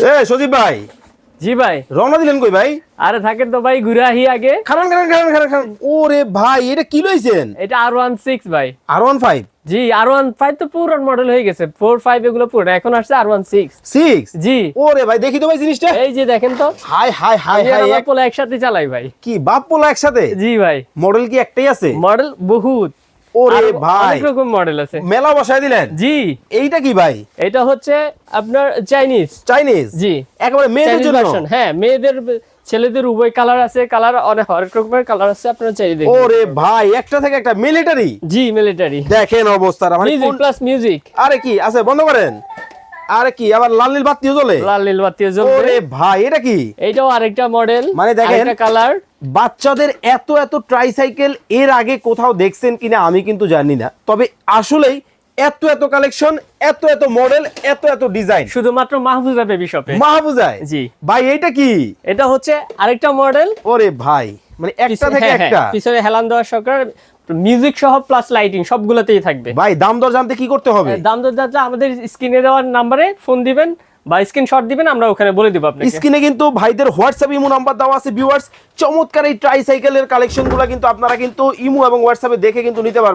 এ সজীব ভাই, জি ভাই। রওনা দিলেন কই ভাই? আরে থাকেন তো ভাই, ঘুরে আহি আগে। খারান। ওরে ভাই, এটা কি লইছেন? এটা R16 ভাই। R15? জি, R15 তো পুরান মডেল হয়ে গেছে। 4-5 এগুলো পুরনো, এখন আসছে R16। 6? জি। ওরে ভাই, দেখি তো ভাই জিনিসটা। এই যে দেখেন তো। হাই হাই হাই হাই, এক পোলা একসাথে চালাই ভাই। কি বাপ পোলা একসাথে? জি ভাই। মডেল কি একটাই আছে? মডেল বহুত। ওরে ভাই, অনেক রকম মডেল আছে। মেলা বসায় দিলেন। জি। এইটা কি ভাই? এটা হচ্ছে আপনার চাইনিজ। চাইনিজ? জি। একেবারে মেয়েদের জন্য? হ্যাঁ, মেয়েদের ছেলেদের উভয় কালার আছে, কালার অনেক হরেক রকমের কালার আছে, আপনারা চাই দেখুন। ওরে ভাই, একটা থেকে একটা মিলিটারি। জি, মিলিটারি। দেখেন অবস্থাটা, মানে মিউজিক প্লাস মিউজিক। আরে কি আছে, বন্ধ করেন। আরে কি আবার লাল নীল বাতিও জ্বলে? লাল নীল বাতিও জ্বলবে। ওরে ভাই, এটা কি? এইটাও আরেকটা মডেল, মানে দেখেন আরেকটা কালার। বাচ্চাদের এত এত ট্রাইসাইকেল এর আগে কোথাও দেখছেন কিনা আমি কিন্তু জানি না, তবে আসলেই এত এত কালেকশন, এত এত মডেল, এত এত ডিজাইন শুধুমাত্র মাহফুজা বেবি শপে। মাহফুজায়? জি ভাই, এটা কি? এটা হচ্ছে আরেকটা মডেল। ওরে ভাই, মানে একটা থেকে একটা। পিছনে হেলান দেওয়া সরকার, মিউজিক সহ প্লাস লাইটিং সবগুলোতেই থাকবে। ভাই, দাম দর জানতে কি করতে হবে? দাম দর জানতে আমাদের স্ক্রিনে দেওয়ার নাম্বারে ফোন দিবেন বা স্ক্রিনশট দিবেন, আমরা ওখানে বলে দিব আপনাকে। স্ক্রিনে কিন্তু ভাইদের হোয়াটসঅ্যাপ ইমো নাম্বার দেওয়া আছে ভিউয়ার্স। চমৎকার এই ট্রাইসাইকেলের কালেকশনগুলো কিন্তু আপনারা কিন্তু ইমো এবং হোয়াটসঅ্যাপে দেখে কিন্তু নিতে পারবেন।